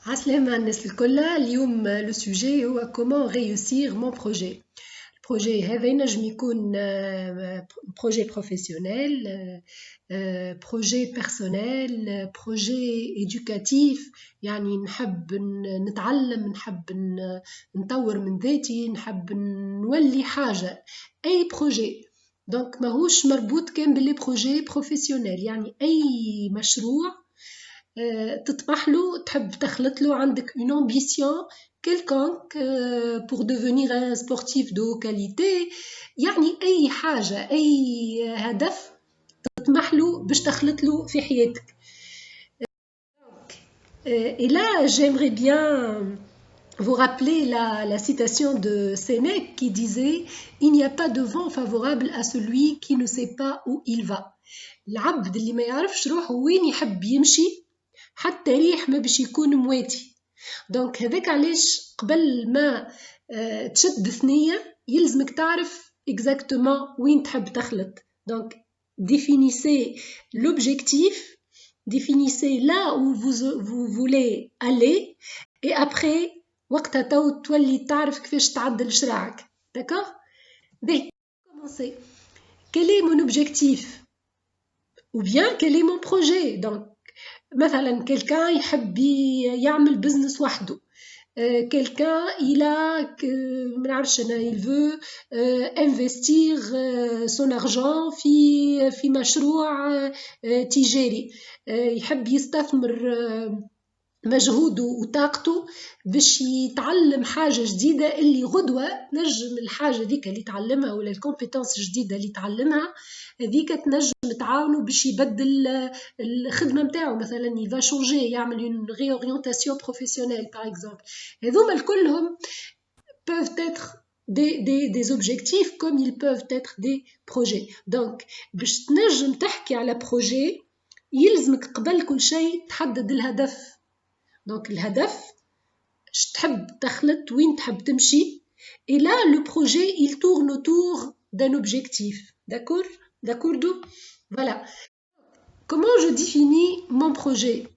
عسلامة الناس الكل. اليوم لو سوجي هو كومون ريوسير مون بروجي. البروجي هذا ينجم يكون بروجي بروفيسيونيل، بروجي بيرسونيل، بروجي إدوكاتيف. يعني نحب نتعلم، نحب نطور من ذاتي، نحب نولي حاجة. أي بروجي دونك ماهوش مربوط كان باللي بروجي بروفيسيونيل، يعني أي مشروع تطمح له، تحب تخلط له، عندك une ambition quelconque pour devenir un sportif de haute qualité. يعني أي حاجة، أي هدف تطمح له باش تخلط له في حياتك. Et là, j'aimerais bien vous rappeler la citation de Sénèque qui disait: il n'y a pas de vent favorable à celui qui ne sait pas où il va. العبد اللي ما يعرفش روحه وين يحب يمشي حتى ريح ما باش يكون مواتي. دونك هذاك علاش قبل ما تشد ثنية يلزمك تعرف exactement وين تحب تخلط. دونك définissez l'objectif, définissez là où vous voulez aller, et après وقتها تو تولي تعرف كيفاش تعدل شراعك. D'accord? Dès commencer. Quel est mon objectif? Ou bien quel est mon projet? Donc مثلا quelqu'un يحب يعمل بزنس وحده. Quelqu'un il a ما نعرفش أنا il veut investir son argent في مشروع تجاري. يحب يستثمر مجهوده وطاقته باش يتعلم حاجة جديدة اللي غدوة نجم الحاجة ذيك اللي تعلمها ولا الكومبيتنس الجديدة اللي تعلمها هذيك تنجم تعاونه باش يبدل الخدمة متاعه. مثلا il va changer، يعمل une réorientation professionnelle par exemple. هذوما الكلهم peuvent être des objectifs comme ils peuvent être des projets. Donc باش تنجم تحكي على projet يلزمك قبل كل شيء تحدد الهدف. Donc الهدف تحب تخلط وين تحب تمشي. Et là le projet il tourne autour d'un objectif. D'accord? D'accord? Voilà. Comment je définis mon projet?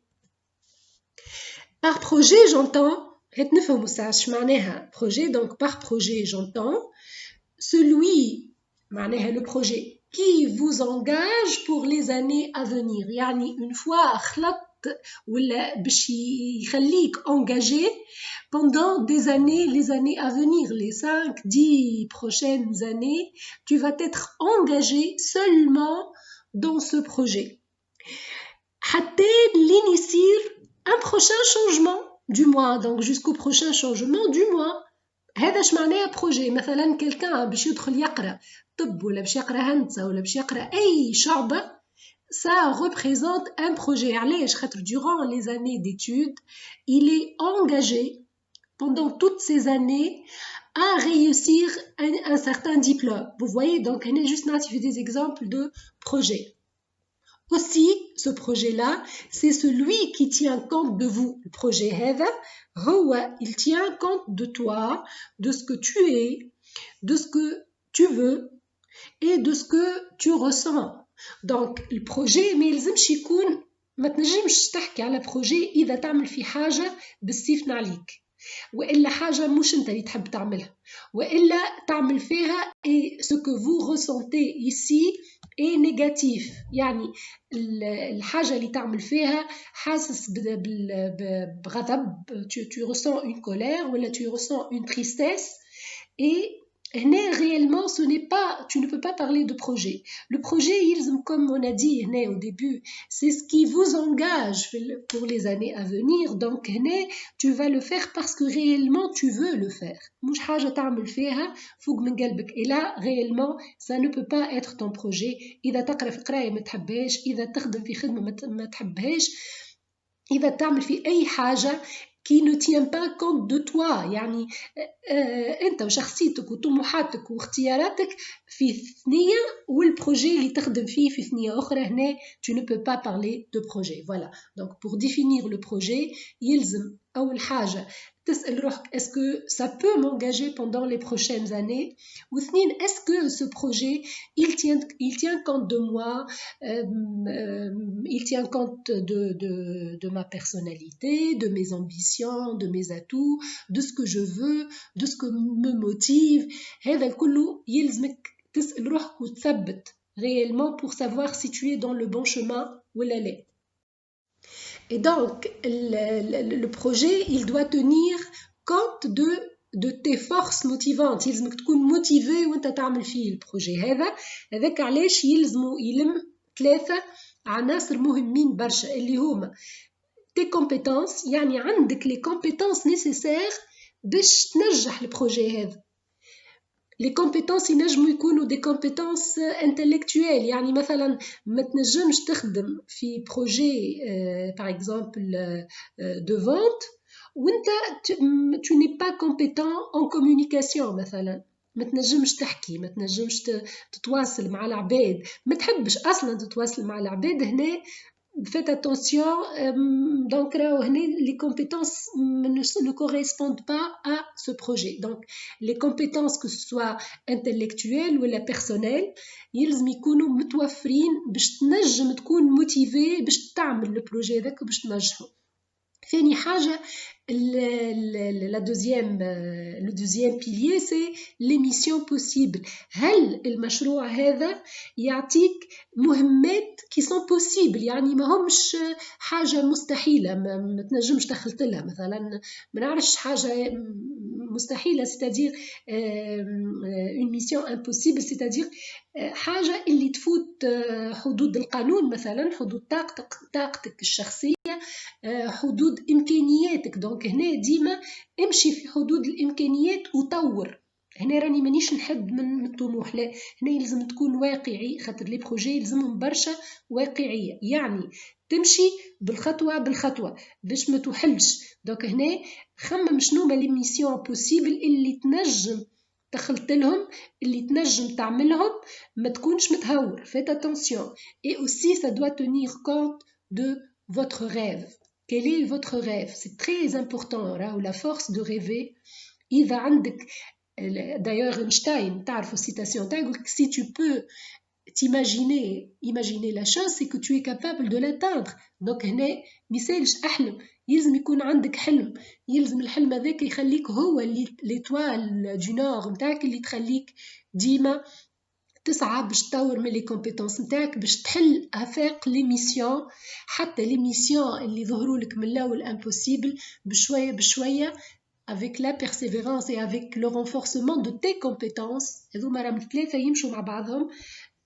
Par projet j'entends نفهموا ساعة اش معناها projet. Donc par projet j'entends celui معناها le projet qui vous engage pour les années à venir. يعني une fois خلط ولا باش يخليك engagé pendant des années, les années à venir, les 5-10 prochaines années, tu vas être engagé seulement dans ce projet. حتى لين يصير un prochain changement du mois. Donc jusqu'au prochain changement du mois. هذا اش معناه بروجي. مثلا quelqu'un باش يدخل يقرا طب ولا باش يقرا هندسه ولا باش يقرا اي شعبه، ça représente un projet. علاش؟ خاطر durant les années d'études il est engagé pendant toutes ces années à réussir un certain diplôme. Vous voyez, donc on est juste là, tu fais des exemples de projets. Aussi, ce projet-là, c'est celui qui tient compte de vous. Le projet هذا هو il tient compte de toi, de ce que tu es, de ce que tu veux et de ce que tu ressens. Donc البروجي ما يلزمش يكون، ما تنجمش تحكي على بروجي إذا تعمل في حاجة بالسيفن عليك، وإلا حاجة مش أنت اللي تحب تعملها، وإلا تعمل فيها et ce que vous ressentez ici est négatif. يعني الحاجة اللي تعمل فيها حاسس بغضب، tu ressens une colère ولا tu ressens une tristesse. Et réellement, ce n'est pas, tu ne peux pas parler de projet. Le projet, comme on a dit au début, c'est ce qui vous engage pour les années à venir. Donc, tu vas le faire parce que réellement, tu veux le faire. مش حاجة تعمل فيها فوق من قلبك. Et là, réellement, ça ne peut pas être ton projet. إذا تقرأ في قراية ما تحبهاش، إذا تخدم في خدمة ما تحبهاش، إذا تعمل في أي حاجة qui ne tient pas compte de toi. يعني أنت وشخصيتك وطموحاتك واختياراتك في ثنية، والبروجي اللي تخدم فيه في ثنية أخرى. هنا tu ne peux pas parler de projet. Voilà. Donc pour définir le projet يلزم أول حاجة تسأل روحك est-ce que ça peut m'engager pendant les prochaines années واثنين est-ce que ce projet il tient compte de moi il tient compte de ma personnalité, de mes ambitions, de mes atouts, de ce que je veux, de ce que me motive هذا الكل يلزمك تسأل روحك وتثبت réellement pour savoir si tu es dans le bon chemin ولا لا. Et donc, le projet, il doit tenir compte de tes forces motivantes. يلزمك تكون motivé وانت تعمل فيه البروجي هذاك علاش يلم 3 عناصر مهمين برشا اللي هما tes compétences يعني عندك les compétences nécessaires باش تنجح البروجي هذا. Les compétences ينجموا يكونوا des compétences intellectuelles يعني مثلا ما تنجمش تخدم في projet par exemple de vente وانت tu n'es pas compétent en communication مثلا ما تنجمش تحكي ما تنجمش تتواصل مع العباد ما تحبش اصلا تتواصل مع العباد هنا faites attention donc les compétences ne correspondent pas à ce projet donc les compétences que ce soit intellectuelles ou personnelles يلزم يكونوا متوفرين باش تنجم تكون موتيفي باش تعمل البروجي هذاك باش تنجحه. ثاني حاجة le deuxième pilier c'est les missions possibles. هل المشروع هذا يعطيك مهمات qui sont possibles يعني ما همش حاجة مستحيلة ما تنجمش دخلت لها مثلا ما نعرفش حاجة مستحيلة c'est-à-dire une mission impossible c'est-à-dire حاجة اللي تفوت حدود القانون مثلا حدود طاقتك الشخصية حدود إمكانياتك دونك هنا ديما امشي في حدود الإمكانيات وطور. هنا راني مانيش نحد من الطموح لا هنا يلزم تكون واقعي خاطر لي بروجي يلزمهم برشا واقعية يعني تمشي بالخطوة باش ما توحلش دونك هنا خمم شنو ما لي ميسيون بوسيبل اللي تنجم دخلت لهم اللي تنجم تعملهم ما تكونش متهور faites attention et aussi ça doit tenir compte de votre rêve. Quel est votre rêve? C'est très important la force de rêver إذا عندك d'ailleurs Einstein تعرفوا citation تاعو si tu peux imaginer la chose c'est que tu es capable de l'atteindre donc هنا ميسالش أحلم يلزم يكون عندك حلم يلزم الحلم هذاك يخليك هو l'étoile du nord نتاعك اللي تخليك ديما تسعى باش تطور من لي كومبيتونس نتاعك باش تحل افاق لي ميسيون حتى لي ميسيون اللي ظهروا لك من الاول امبوسيبل بشويه avec la persévérance et avec le renforcement de tes compétences هذوما راهم 3 يمشوا مع بعضهم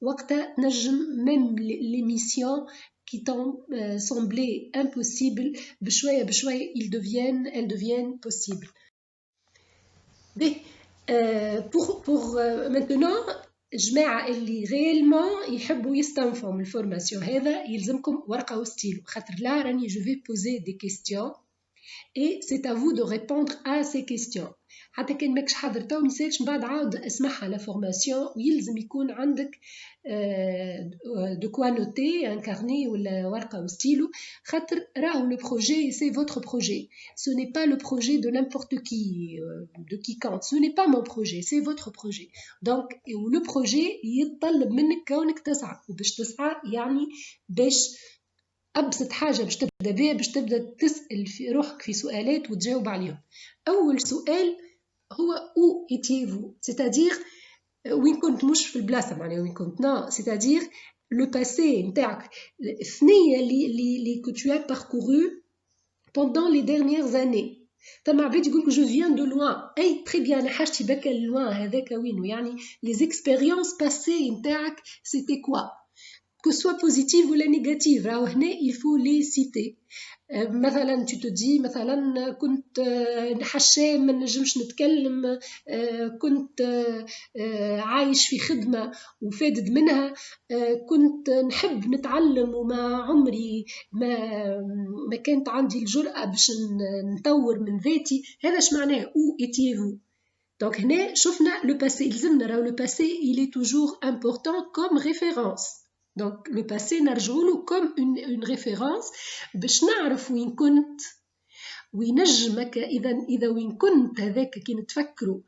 وقتها تنجم même les missions qui t'ont semblé impossibles بشويه elles deviennent possibles. Pour maintenant جماعة اللي réellement يحبوا يستنفعوا من الفورماسيون هذا يلزمكم ورقة وستيلو خاطر لا راني je vais poser des questions et c'est à vous de répondre à ces questions حتى كان ماكش حاضر تو ميسالش من بعد عاود اسمعها لا فورماسيون ويلزم يكون عندك دو كوا نوتي ان كارني ولا ورقه وستيلو خاطر راهو لو بروجي سي فوتر بروجي ce n'est pas le projet de n'importe qui de quiconque ce n'est pas mon projet c'est votre projet donc le projet يتطلب منك كونك تسعى وباش تسعى يعني باش أبسط حاجة باش تبدأ بها باش تبدأ تسأل في روحك في سؤالات وتجاوب عليهم. أول سؤال هو où étiez-vous c'est-à-dire وين كنت مش في البلاصة معناها وين كنت non c'est-à-dire le passé نتاعك الثنية اللي que tu as parcouru pendant les dernières années. تما عباد يقولك je viens de loin أي très bien أنا حاجتي بكا loin هذاك وينو يعني les expériences passées نتاعك c'était quoi que ce soit positive ou la négative il faut les citer مثلا tu te dis مثلا كنت نحشام ما نجمش نتكلم كنت عايش في خدمة وفادد منها كنت نحب نتعلم وما عمري ما كانت عندي الجرأة باش نطور من ذاتي هذا اش معناه où étiez-vous donc هنا شفنا le passé يلزمنا راهو le passé il est toujours important comme référence. Donc le passé نرجعوا له comme une référence باش نعرف وين كنت وينجمك إذا وين كنت هذاك كي نتفكروا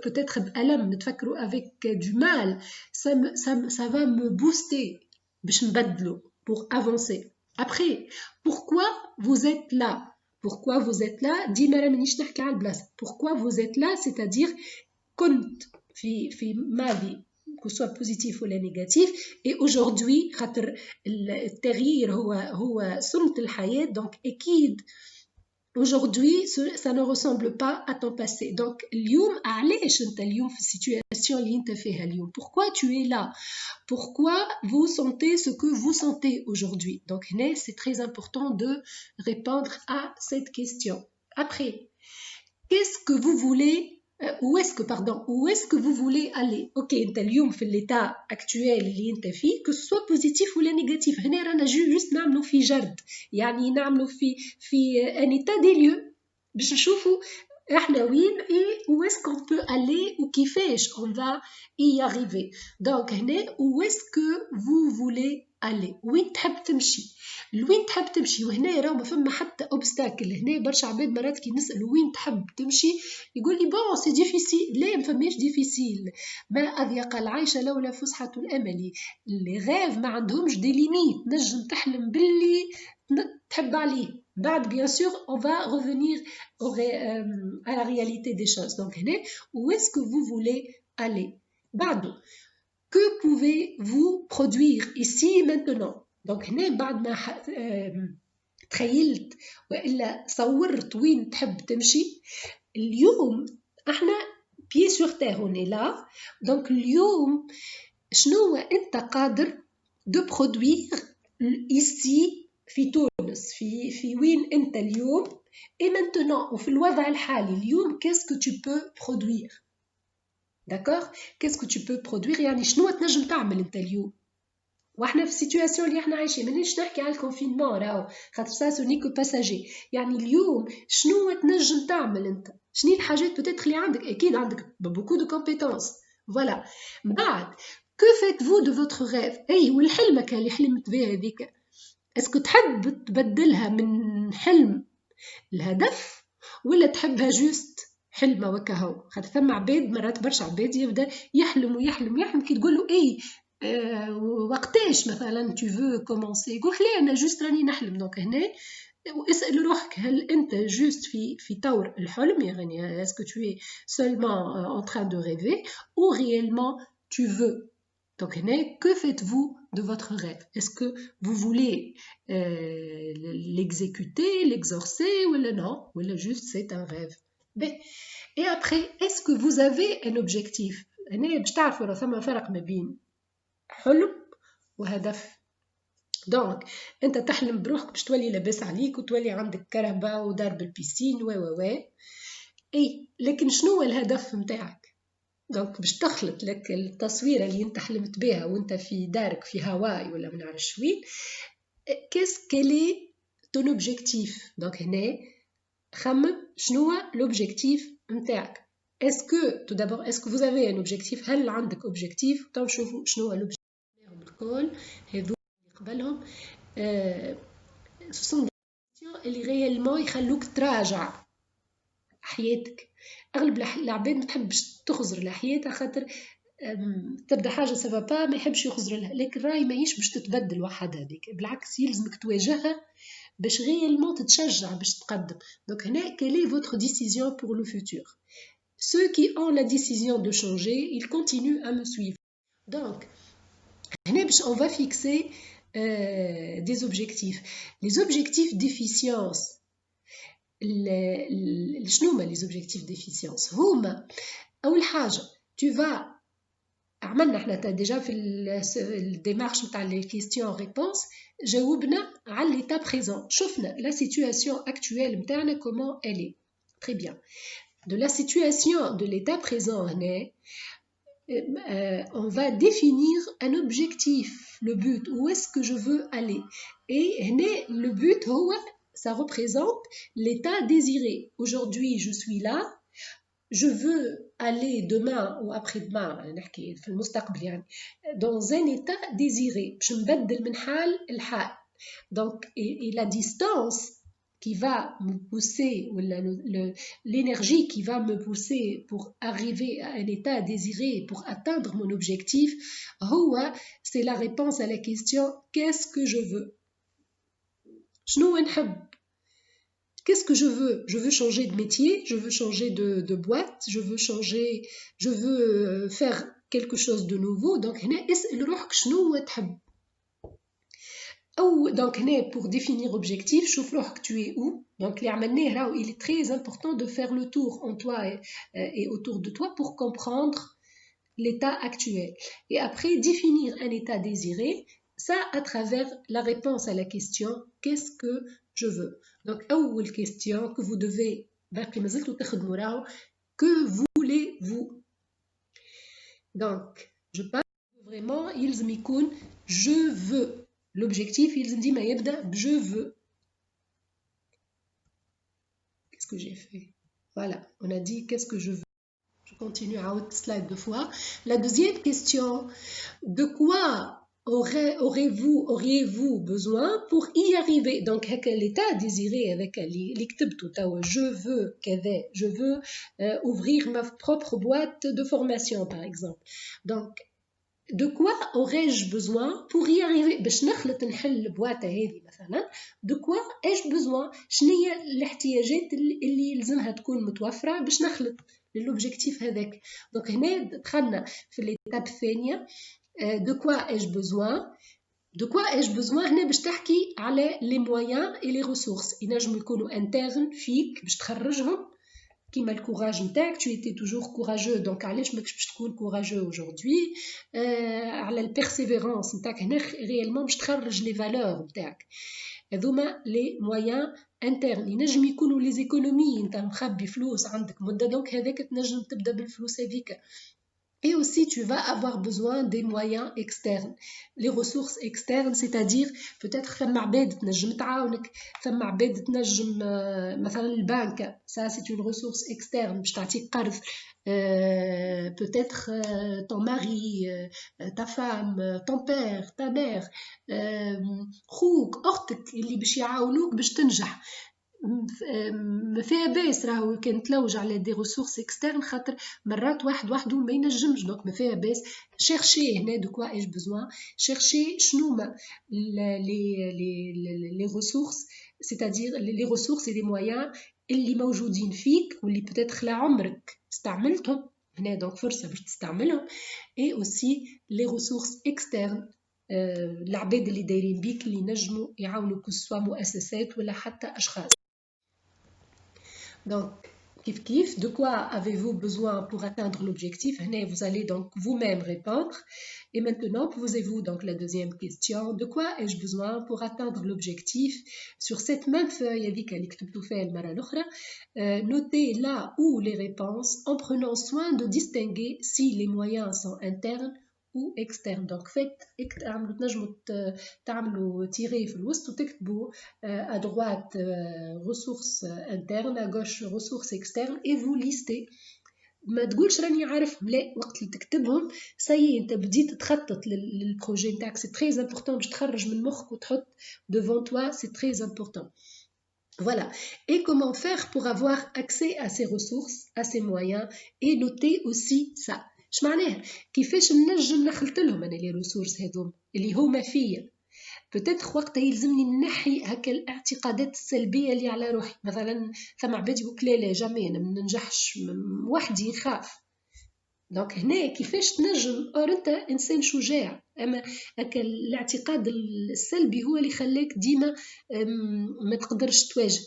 peut-être بألم نتفكروا avec du mal ça va me booster باش نبدلوا pour avancer. Après, pourquoi vous êtes là? Pourquoi vous êtes là? ديما راه مانيش نحكي على البلاصة. Pourquoi vous êtes là? C'est-à-dire كنت في ماضي que ce soit positif ou négatif et aujourd'hui خاطر التغيير هو سنة الحياة donc أكيد aujourd'hui ça ne ressemble pas à ton passé donc اليوم علاش انت اليوم في السيتواسيون اللي انت فيها اليوم pourquoi tu es là pourquoi vous sentez ce que vous sentez aujourd'hui donc هنا c'est très important de répondre à cette question. Après, qu'est-ce que vous voulez où est-ce que vous voulez aller ok انت اليوم في l'état actuel اللي انت فيه que ce soit positif ou négatif هنا رانا juste نعملوا في جرد يعني نعملوا في un état des lieux باش نشوفوا احنا وين et où est-ce qu'on peut aller وكيفاش on va y arriver donc هنا où est-ce que vous voulez aller وين تحب تمشي لوين تحب تمشي وهنا راه ما فما حتى اوبستاكل هنا برشا عباد مرات كي نسالوا وين تحب تمشي يقول لي بون سي ديفيسيل لا ما فماش ديفيسيل ما اضيق العيش لولا فسحه الامل لي غاف ما عندهمش دي ليميت نجم تحلم باللي تحب عليه بعد bien sûr on va revenir à la réalité des choses donc هنا où est-ce que vous voulez aller بعد que pouvez-vous produire ici maintenant donc هنا بعد ما تخيلت وإلا صورت وين تحب تمشي اليوم احنا pied sur terre on est là donc اليوم شنو انت قادر de produire ici في تونس في وين انت اليوم et maintenant وفي الوضع الحالي اليوم qu'est-ce que tu peux produire d'accord qu'est-ce que tu peux produire يعني شنو تنجم تعمل انت اليوم واحنا في السيتواسيون اللي احنا عايشين مانيش نحكي على الكونفينمون راهو خاطر سا سوني كو باساجي يعني اليوم شنو تنجم تعمل انت شنو الحاجات بتاتر اللي عندك اكيد عندك بوكو دو كومبيتونس فوالا بعد كو فيت-vous de votre rêve اي والحلمك اللي حلمت بها هذيك اسكو تحب تبدلها من حلم الهدف ولا تحبها جوست حلمه وكهو خاطر ثم عباد مرات برشا عباد يبدا يحلم كي تقول له اي وقتاش مثلا tu veux commencer يقول لا انا جوست راني نحلم دونك هنا واسال روحك هل انت جوست في طور الحلم يعني est-ce que tu es seulement en train de rêver ou réellement tu veux donc هنا que faites-vous de votre rêve est-ce que vous voulez l'exécuter l'exorcer ou non ou juste c'est un rêve et après est-ce que vous avez un objectif هنا باش تعرفوا راه ثم فرق ما بين حلم وهدف دونك انت تحلم بروحك باش تولي لاباس عليك وتولي عندك كهرباء ودار بالبيسين و اي لكن شنو الهدف متاعك دونك باش تخلط لك التصويره اللي انت حلمت بها وانت في دارك في هواي ولا ما نعرفش وين كيلي تون اوبجيكتيف دونك هنا خمم شنو لوبجيكتيف متاعك est-ce que tout d'abord est-ce que vous avez un objectif هل عندك objectif تو نشوفوا شنو هو l'objectif بالكل هذو قبلهم ce sont des questions اللي réellement يخلوك تراجع حياتك اغلب العباد ما تحبش تخزر لحياتها خاطر تبدا حاجه سافا با ما يحبش يخزر لها لكن راي ماهيش باش تتبدل وحدها هذيك بالعكس يلزمك تواجهها باش réellement تتشجع باش تقدم donc هنا quelle est votre décision pour le futur ceux qui ont la décision de changer ils continuent à me suivre donc هنا باش on va fixer des objectifs les objectifs d'efficience شنو هما les objectifs d'efficience هما اول حاجه tu vas عملنا احنا ديجا في الديمارش نتاع لي كيستيون ريبونس جاوبنا على ليتا بريزون شفنا لا سيتواسيون اكطويل نتاعنا كومون الي تري بيان de la situation de l'état présent هنا on va définir un objectif le but où est-ce que je veux aller et هنا le but هو ça représente l'état désiré aujourd'hui je suis là je veux aller demain ou après-demain نحكي في المستقبل يعني dans un état désiré باش نبدل من حال الحال donc et la distance qui va me pousser, ou l'énergie qui va me pousser pour arriver à un état désiré, pour atteindre mon objectif, c'est la réponse à la question qu'est-ce que je veux? Qu'est-ce que je veux? Je veux changer de métier, je veux changer de boîte, je veux faire quelque chose de nouveau. Donc, donc, pour définir objectif, tu es où? Donc, il est très important de faire le tour en toi et autour de toi pour comprendre l'état actuel. Et après, définir un état désiré, ça à travers la réponse à la question qu'est-ce que je veux? Donc, une question que vous devez, que voulez-vous? Donc, je parle vraiment, je veux. L'objectif, il dit je veux. Qu'est-ce que j'ai fait? Voilà, on a dit qu'est-ce que je veux. Je continue à haute slide deux fois. La deuxième question, de quoi auriez-vous besoin pour y arriver? Donc, l'état désiré avec je veux ouvrir ma propre boîte de formation, par exemple. Donc, de quoi aurais-je besoin pour y arriver؟ باش نخلط نحل البواطة هذه مثلا، de quoi ai-je besoin؟ شنو هي الاحتياجات اللي يلزمها تكون متوفرة باش نخلط للوبجيكتيف هذاك؟ دونك هنا دخلنا في الإتاب الثانية de quoi ai-je besoin؟ de quoi ai-je besoin هنا باش تحكي على les moyens et les ressources. ينجموا يكونوا interne فيك باش تخرجهم كيما الكوراج نتاعك tu étais toujours courageux donc علاش ماكش باش تكون courageux aujourd'hui على البيرسيفيرانس نتاعك هنا réellement باش تخرج les valeurs نتاعك. هذوما les moyens internes. ينجم يكونوا les économies انت مخبي فلوس عندك مده دونك هذاك تنجم تبدا بالفلوس هذيك. Et aussi, tu vas avoir besoin des moyens externes. Les ressources externes, c'est-à-dire peut-être ثم عباد تنجم تعاونك، ثم عباد تنجم مثلا البنك، ça c'est une ressource externe باش تعطيك قرض. Peut-être ton mari, ta femme, ton père, ta mère, خوك، أختك اللي باش يعاونوك باش تنجح. ما فيها باس راهو كان تلوج على دي ريسورس اكسترن خاطر مرات واحد ما ينجمش دونك ما فيها باس شيرشي هنا دو كوا ايش بزوان شيرشي شنو ما لي ريسورس سيتادير لي ريسورس لي مويان اللي موجودين فيك واللي بتاتخ لعمرك استعملتهم هنا دونك فرصه باش تستعملهم اي اوسي لي ريسورس اكسترن العباد اللي دايرين بيك اللي نجموا يعاونوا كسوا مؤسسات ولا حتى اشخاص. Donc, de quoi avez-vous besoin pour atteindre l'objectif? Vous allez donc vous-même répondre. Et maintenant, posez-vous donc la deuxième question. De quoi ai-je besoin pour atteindre l'objectif? Sur cette même feuille, notez là où les réponses en prenant soin de distinguer si les moyens sont internes ou externe. Donc faites تعملوا tirer في الوسط وتكتبوا à droite ressources internes, à gauche ressources externes et vous listez. ما تقولش راني عارفهم لا وقت اللي تكتبهم سي انت بديت تخطط للبروجي نتاعك. سي تري امبورطون باش تخرج من مخك وتحط devant toi, c'est très important. Voilà. Et comment faire pour avoir accès à ces ressources, à ces moyens et noter aussi ça. اش معناها كيفاش ننجم نخلط لهم انا لي ريسورس هذوما اللي هما فيا بوتيتر وقتها يلزمني نحي هكا الاعتقادات السلبيه اللي على روحي. مثلا ثم عباد يقولك لا جامي انا ما ننجحش وحدي نخاف. دونك هنا كيفاش تنجم انت انسان شجاع اما هكا الاعتقاد السلبي هو اللي خلاك ديما ما تقدرش تواجه.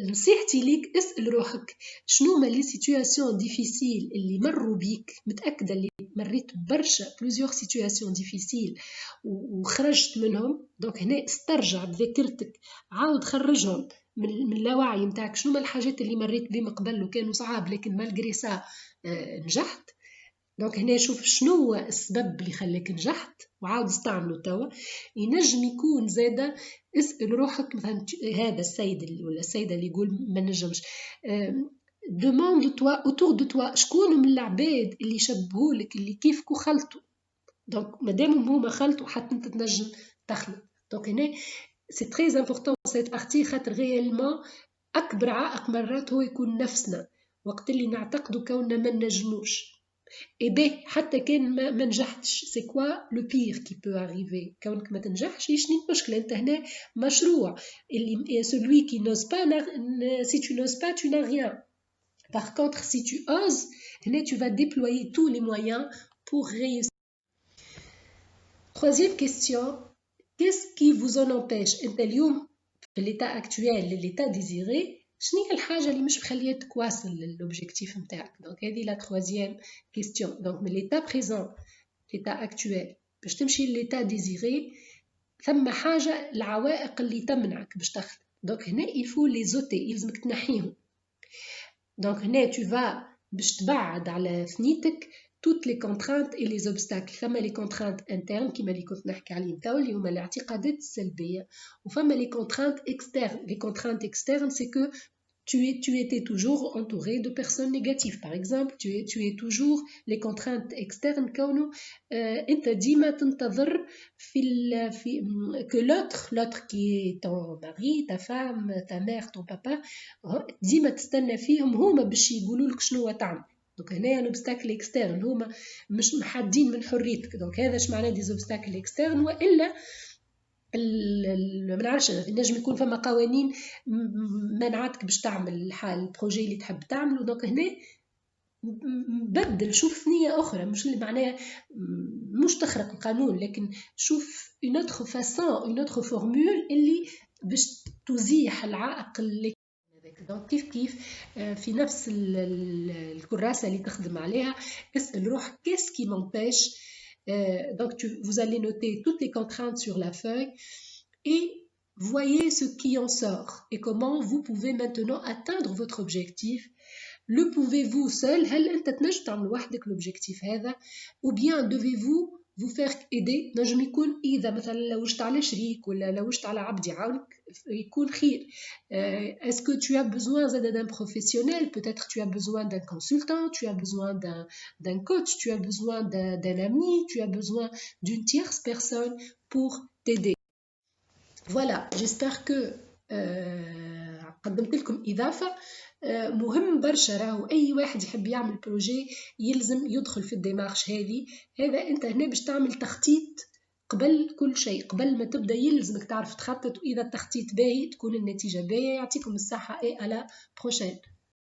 نصيحتي ليك اسأل روحك شنو ما لي سيتواسيون ديفيسيل اللي مروا بيك. متأكدة اللي مريت برشا بلوزيور سيتواسيون ديفيسيل وخرجت منهم. دونك هنا استرجع بذاكرتك عاود خرجهم من اللاوعي متاعك. شنو ما الحاجات اللي مريت بهم قبل وكانوا صعاب لكن مالغري سا نجحت. دونك هنا شوف شنو هو السبب اللي خلاك نجحت وعاود استعمله توا. ينجم يكون زاده اسأل روحك مثلا هذا السيد ولا السيدة اللي يقول ما نجمش demande toi autour de toi شكون من العباد اللي شبهولك اللي كيفك وخلطوا. دونك مادام هما خلطوا حتى انت تنجم تخلط. دونك هنا سي تري امبورطون سيت بارتي خاطر ريالمون اكبر عائق مرات هو يكون نفسنا وقت اللي نعتقدوا كوننا ما نجموش. اي بي حتى كان ما نجحتش سي كوا لو بير كي بو اريفي، كونك ما تنجحش شنو المشكله؟ انت هنا مشروع اللي celui qui n'ose pas si tu n'oses pas tu n'as rien. Par contre si tu oses هنا tu vas déployer tous les moyens pour réussir. Troisième question, qu'est-ce qui vous en empêche؟ انت اليوم في l'état actuel l'état désiré شنو هي الحاجه اللي مش مخليك تواصل للوبجيكتيف نتاعك؟ دونك هذه لا troisième question. Donc من l'état présent l'état actuel باش تمشي لليتا ديزيري ثم حاجه العوائق اللي تمنعك باش تخدم. دونك هنا il faut les ôter يلزمك تنحيهم. دونك هنا tu vas باش تبعد على ثنيتك toutes les contraintes et les obstacles. فما les contraintes internes كما اللي كنت نحكي عليهم توا اللي هما الاعتقادات السلبيه، وفما les contraintes externes. Les contraintes externes c'est que tu étais toujours entouré de personnes négatives. Par exemple, tu es toujours les contraintes externes كونه انت ديما تنتظر que l'autre qui est ton mari, ta femme, ta mère, ton papa ديما تستنى فيهم هما باش يقولوا لك شنو تعمل. دونك هنايا لوبستاكل اكسترن هما مش محدين من حريتك. دونك هذا اش معناه دي زوبستاكل اكسترن؟ والا ما نعرفش نجم يكون فما قوانين منعتك باش تعمل البروجي اللي تحب تعمله. دونك هنا بدل شوف نية أخرى، مش اللي معناها مش تخرق القانون، لكن شوف une autre façon une autre formule اللي باش تزيح العائق اللي دونك كيف في نفس الكراسة اللي تخدم عليها اسأل روحك qu'est-ce qui m'empêche. Donc vous allez noter toutes les contraintes sur la feuille et voyez ce qui en sort et comment vous pouvez maintenant atteindre votre objectif. Le pouvez-vous seul؟ هل أنت تنجم تعمل وحدك l'objectif هذا ou bien devez-vous vous faire aider؟ نجم يكون إذا مثلا لو وجدت على شريك ولا لو وجدت على عبد يعاونك يكون خير. Est-ce que tu as besoin d'un professionnel? Peut-être tu as besoin d'un consultant, tu as besoin d'un coach, tu as besoin d'un ami, tu as besoin d'une tierce personne pour t'aider. Voilà, j'espère que قدمت لكم إضافة مهم برشا. راهو أي واحد يحب يعمل بروجي يلزم يدخل في الديمارش هذه. هذا أنت هنا باش تعمل تخطيط قبل كل شيء، قبل ما تبدأ يلزمك تعرف تخطط، وإذا التخطيط باهي تكون النتيجة باهية. يعطيكم الصحة et à la prochaine.